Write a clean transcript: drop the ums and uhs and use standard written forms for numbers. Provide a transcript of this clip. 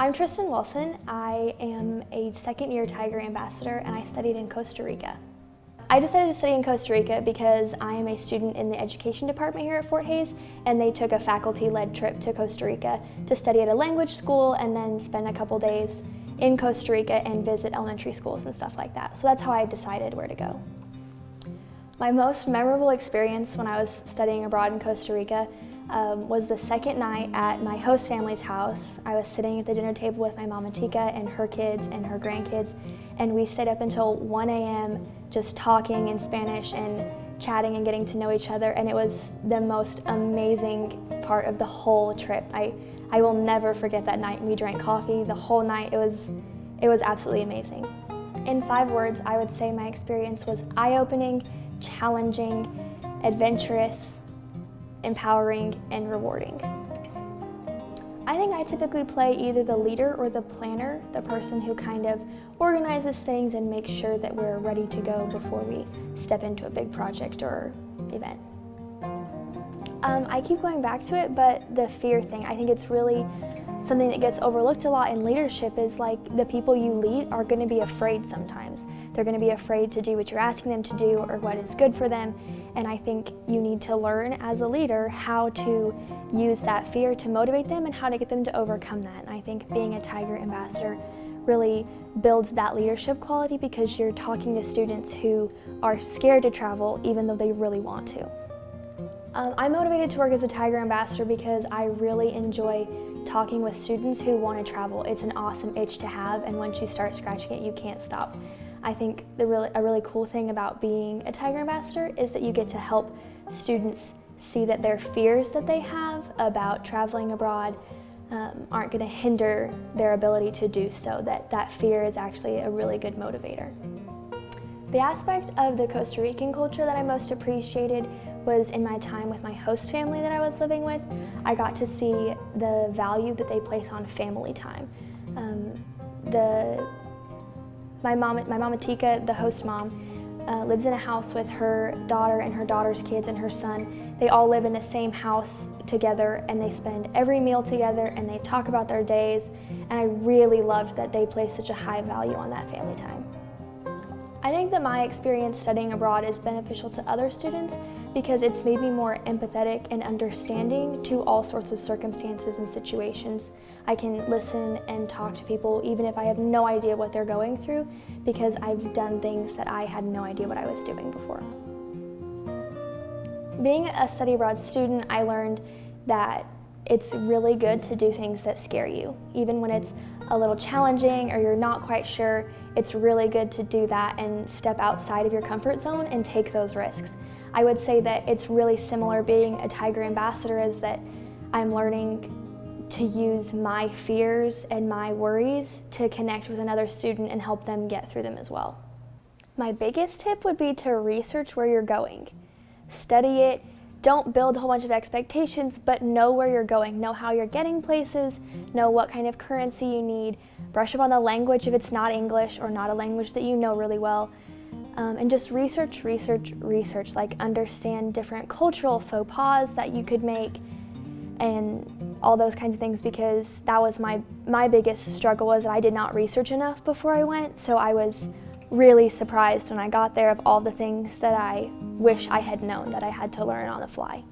I'm Tristan Wilson. I am a second-year Tiger Ambassador and I studied in Costa Rica. I decided to study in Costa Rica because I am a student in the education department here at Fort Hays, and they took a faculty-led trip to Costa Rica to study at a language school and then spend a couple days in Costa Rica and visit elementary schools and stuff like that. So that's how I decided where to go. My most memorable experience when I was studying abroad in Costa Rica was the second night at my host family's house. I was sitting at the dinner table with my mama Tika and her kids and her grandkids, and we stayed up until 1 a.m. just talking in Spanish and chatting and getting to know each other, and it was the most amazing part of the whole trip. I will never forget that night. We drank coffee the whole night. It was absolutely amazing. In 5 words, I would say my experience was eye-opening, challenging, adventurous, empowering, and rewarding. I think I typically play either the leader or the planner, the person who kind of organizes things and makes sure that we're ready to go before we step into a big project or event. I keep going back to it, but the fear thing, I think it's really something that gets overlooked a lot in leadership is like the people you lead are going to be afraid sometimes. They're going to be afraid to do what you're asking them to do or what is good for them. And I think you need to learn as a leader how to use that fear to motivate them and how to get them to overcome that. And I think being a Tiger Ambassador really builds that leadership quality because you're talking to students who are scared to travel even though they really want to. I'm motivated to work as a Tiger Ambassador because I really enjoy talking with students who want to travel. It's an awesome itch to have, and once you start scratching it, you can't stop. I think a really cool thing about being a Tiger Ambassador is that you get to help students see that their fears that they have about traveling abroad aren't going to hinder their ability to do so, that fear is actually a really good motivator. The aspect of the Costa Rican culture that I most appreciated was in my time with my host family that I was living with. I got to see the value that they place on family time. My mama Tika, the host mom, lives in a house with her daughter and her daughter's kids and her son. They all live in the same house together and they spend every meal together and they talk about their days, and I really loved that they place such a high value on that family time. I think that my experience studying abroad is beneficial to other students because it's made me more empathetic and understanding to all sorts of circumstances and situations. I can listen and talk to people even if I have no idea what they're going through because I've done things that I had no idea what I was doing before. Being a study abroad student, I learned that it's really good to do things that scare you. Even when it's a little challenging or you're not quite sure, it's really good to do that and step outside of your comfort zone and take those risks. I would say that it's really similar being a Tiger Ambassador is that I'm learning to use my fears and my worries to connect with another student and help them get through them as well. My biggest tip would be to research where you're going. Study it. Don't build a whole bunch of expectations, but know where you're going. Know how you're getting places, know what kind of currency you need, brush up on the language if it's not English or not a language that you know really well, and just research, like understand different cultural faux pas that you could make and all those kinds of things, because that was my biggest struggle was that I did not research enough before I went, so I was really surprised when I got there of all the things that I wish I had known that I had to learn on the fly.